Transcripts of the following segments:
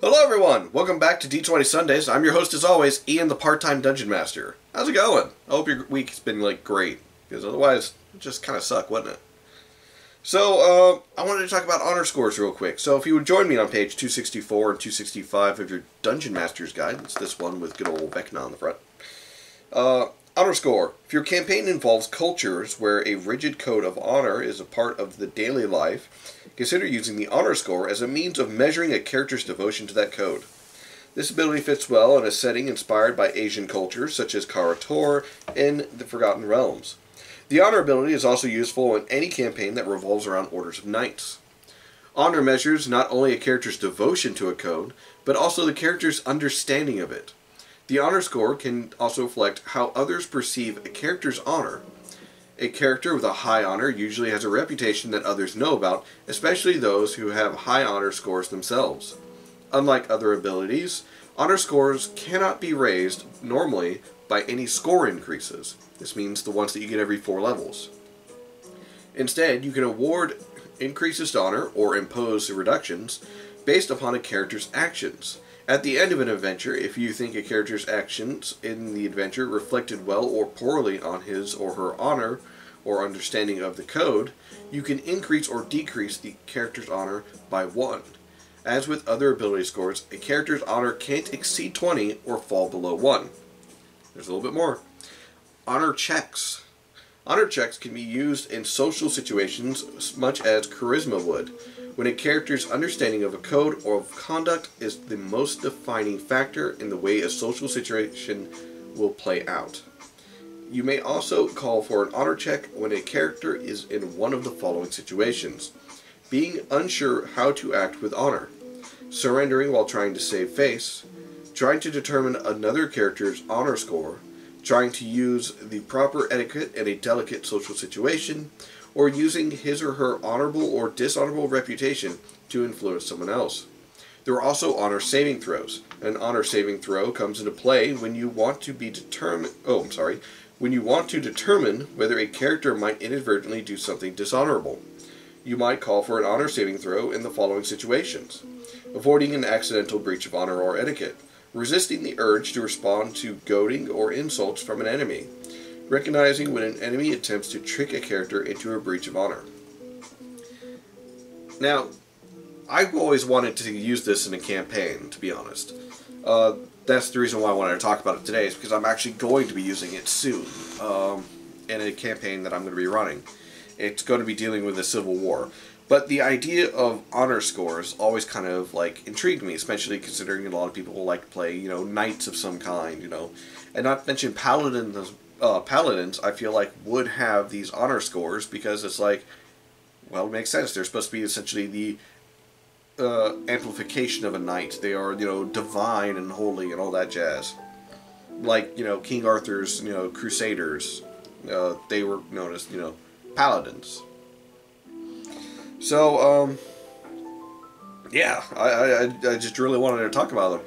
Hello everyone! Welcome back to D20 Sundays. I'm your host as always, Ian the Part-Time Dungeon Master. How's it going? I hope your week's been great, because otherwise it just kind of sucked, wouldn't it? So, I wanted to talk about honor scores real quick. So if you would join me on page 264 and 265 of your Dungeon Master's Guide, it's this one with good old Vecna on the front. Honor score. If your campaign involves cultures where a rigid code of honor is a part of the daily life, consider using the honor score as a means of measuring a character's devotion to that code. This ability fits well in a setting inspired by Asian cultures such as Karator and the Forgotten Realms. The honor ability is also useful in any campaign that revolves around orders of knights. Honor measures not only a character's devotion to a code, but also the character's understanding of it. The honor score can also reflect how others perceive a character's honor. A character with a high honor usually has a reputation that others know about, especially those who have high honor scores themselves. Unlike other abilities, honor scores cannot be raised normally by any score increases. This means the ones that you get every 4 levels. Instead, you can award increases to honor or impose reductions based upon a character's actions. At the end of an adventure, if you think a character's actions in the adventure reflected well or poorly on his or her honor or understanding of the code, you can increase or decrease the character's honor by 1. As with other ability scores, a character's honor can't exceed 20 or fall below 1. There's a little bit more. Honor checks. Honor checks can be used in social situations as much as charisma would, when a character's understanding of a code or of conduct is the most defining factor in the way a social situation will play out. You may also call for an honor check when a character is in one of the following situations: being unsure how to act with honor, surrendering while trying to save face, trying to determine another character's honor score, trying to use the proper etiquette in a delicate social situation, or using his or her honorable or dishonorable reputation to influence someone else. There are also honor saving throws. An honor saving throw comes into play when you want to determine whether a character might inadvertently do something dishonorable. You might call for an honor saving throw in the following situations: avoiding an accidental breach of honor or etiquette, resisting the urge to respond to goading or insults from an enemy, recognizing when an enemy attempts to trick a character into a breach of honor. Now, I've always wanted to use this in a campaign, to be honest. That's the reason why I wanted to talk about it today, is because I'm actually going to be using it soon in a campaign that I'm going to be running. It's going to be dealing with the Civil War. But the idea of honor scores always kind of intrigued me, especially considering a lot of people like to play, knights of some kind, and not to mention paladins. Paladins, I feel like, would have these honor scores because it's well, it makes sense. They're supposed to be essentially the amplification of a knight. They are, divine and holy and all that jazz. Like, King Arthur's, crusaders. They were known as, paladins. So, yeah, I just really wanted to talk about them.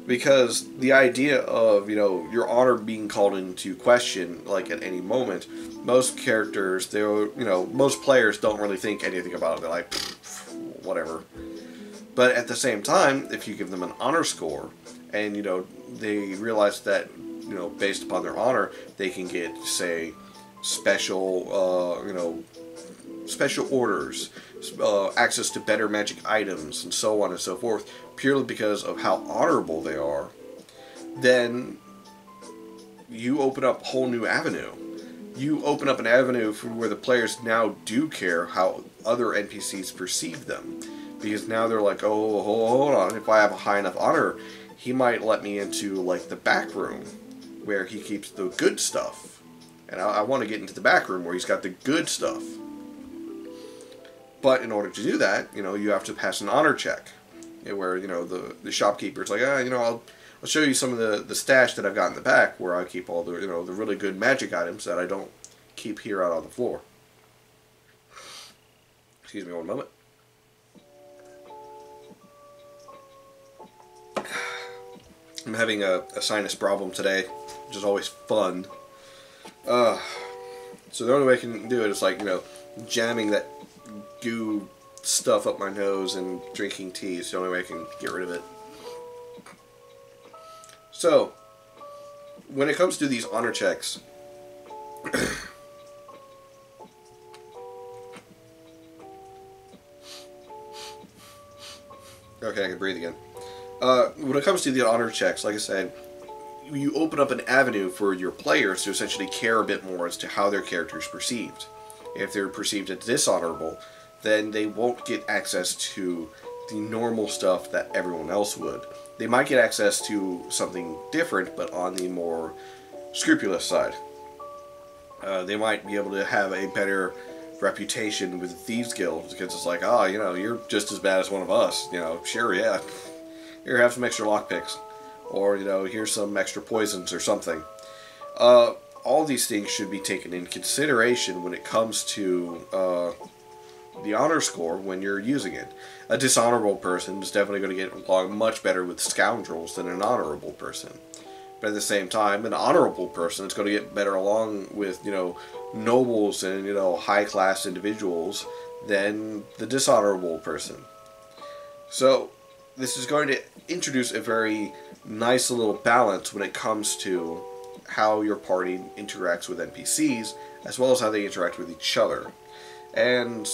Because the idea of, your honor being called into question, at any moment, most characters, most players don't really think anything about it. They're like, whatever. But at the same time, if you give them an honor score, and, they realize that, based upon their honor, they can get, say, special, special orders, access to better magic items, and so on and so forth, purely because of how honorable they are, then you open up a whole new avenue. You open up an avenue for where the players now do care how other NPCs perceive them. Because now they're like, oh, hold on, if I have a high enough honor, he might let me into, the back room, where he keeps the good stuff. And I want to get into the back room where he's got the good stuff. But in order to do that, you have to pass an honor check. Where, the shopkeeper's like, I'll show you some of the stash that I've got in the back, where I keep all the, the really good magic items that I don't keep here out on the floor. Excuse me one moment. I'm having a sinus problem today, which is always fun. So the only way I can do it is jamming that goo stuff up my nose and drinking tea is the only way I can get rid of it. So, when it comes to these honor checks, okay, I can breathe again. When it comes to the honor checks, like I said, you open up an avenue for your players to essentially care a bit more as to how their character is perceived. If they're perceived as dishonorable, then they won't get access to the normal stuff that everyone else would. They might get access to something different, but on the more scrupulous side. They might be able to have a better reputation with thieves guilds, because it's like, oh, you know, you're just as bad as one of us. You know, sure, yeah. Here, have some extra lockpicks. Or, you know, here's some extra poisons or something. All these things should be taken in consideration when it comes to the honor score when you're using it. A dishonorable person is definitely going to get along much better with scoundrels than an honorable person. But at the same time, an honorable person is going to get better along with, you know, nobles and, you know, high-class individuals than the dishonorable person. So, this is going to introduce a very nice little balance when it comes to how your party interacts with NPCs, as well as how they interact with each other. And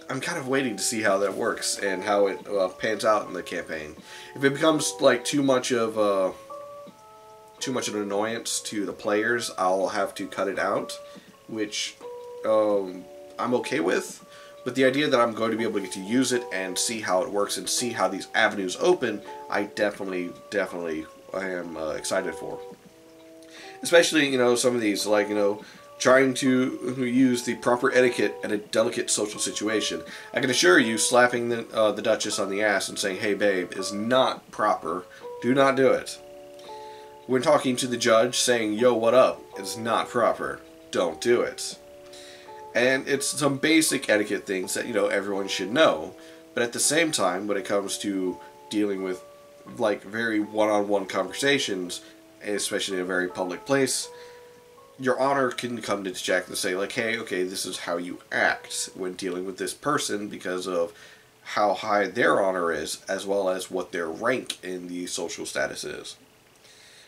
I'm kind of waiting to see how that works and how it pans out in the campaign. If it becomes like too much of an annoyance to the players, I'll have to cut it out, which I'm okay with. But the idea that I'm going to be able to get to use it and see how it works and see how these avenues open, I definitely I am excited for. Especially, you know, some of these, like, you know, trying to use the proper etiquette in a delicate social situation. I can assure you, slapping the Duchess on the ass and saying, "Hey babe," is not proper. Do not do it. When talking to the judge, saying, "Yo, what up?" is not proper. Don't do it. And it's some basic etiquette things that, you know, everyone should know. But at the same time, when it comes to dealing with, like, very one-on-one conversations, especially in a very public place, your honor can come to check and say, like, hey, okay, this is how you act when dealing with this person because of how high their honor is, as well as what their rank in the social status is.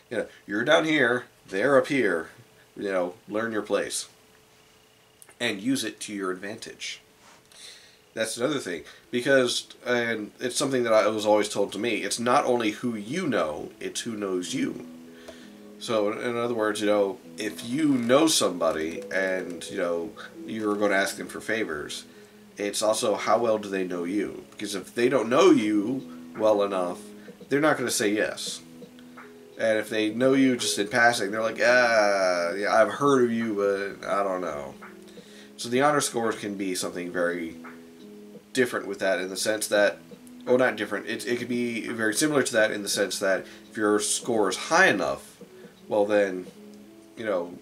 You know, you're down here, they're up here, you know, learn your place. And use it to your advantage. That's another thing. Because, and it's something that I was always told to me, it's not only who you know, it's who knows you. So, in other words, you know, if you know somebody and, you know, you're going to ask them for favors, it's also how well do they know you. Because if they don't know you well enough, they're not going to say yes. And if they know you just in passing, they're like, yeah, I've heard of you, but I don't know. So the honor scores can be something very different with that in the sense that, well, not different, it could be very similar to that in the sense that if your score is high enough, well then, you know,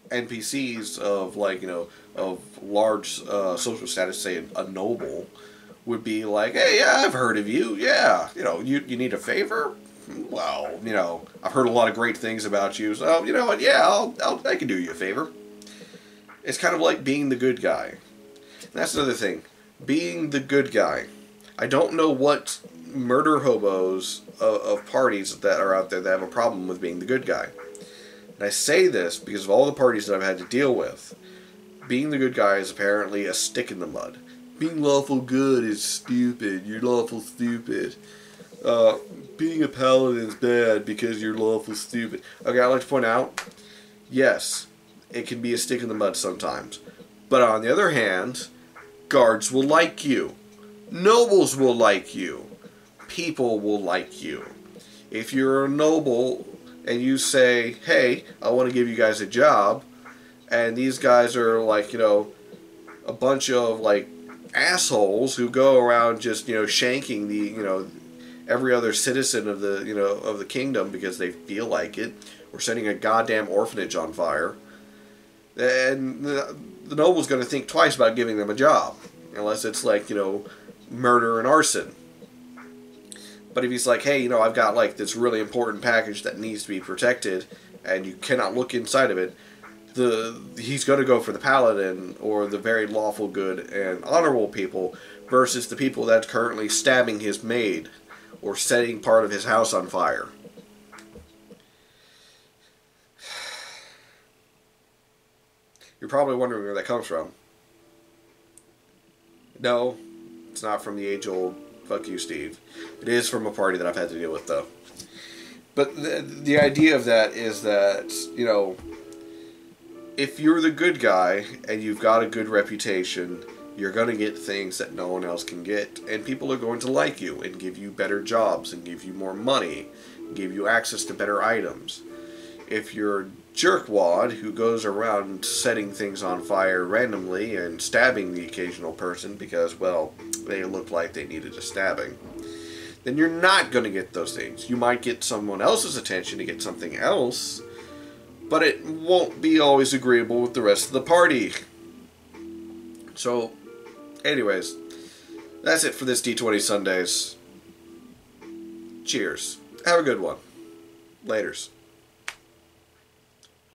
NPCs of, like, you know, of large social status, say a noble, would be like, hey, yeah, I've heard of you, yeah, you know, you need a favor? Well, you know, I've heard a lot of great things about you, so, you know what, yeah, I can do you a favor. It's kind of like being the good guy. And that's another thing. Being the good guy. I don't know what murder hobos of parties that are out there that have a problem with being the good guy. And I say this because of all the parties that I've had to deal with. Being the good guy is apparently a stick in the mud. Being lawful good is stupid. You're lawful stupid. Being a paladin is bad because you're lawful stupid. Okay, I'd like to point out, yes, it can be a stick in the mud sometimes. But on the other hand, guards will like you. Nobles will like you. People will like you. If you're a noble and you say, hey, I want to give you guys a job, and these guys are like, you know, a bunch of, like, assholes who go around just, you know, shanking the, you know, every other citizen of the, you know, of the kingdom because they feel like it, or setting a goddamn orphanage on fire, and the noble's going to think twice about giving them a job, unless it's like, you know, murder and arson. But if he's like, hey, you know, I've got like this really important package that needs to be protected, and you cannot look inside of it, he's going to go for the paladin or the very lawful good and honorable people versus the people that's currently stabbing his maid or setting part of his house on fire. You're probably wondering where that comes from. No, it's not from the age-old "fuck you, Steve." It is from a party that I've had to deal with, though. But the idea of that is that, you know, if you're the good guy and you've got a good reputation, you're going to get things that no one else can get, and people are going to like you and give you better jobs and give you more money, and give you access to better items. If you're a jerkwad who goes around setting things on fire randomly and stabbing the occasional person because, well, they look like they needed a stabbing, then you're not going to get those things. You might get someone else's attention to get something else, but it won't be always agreeable with the rest of the party. So, anyways, that's it for this D20 Sundays. Cheers. Have a good one. Laters.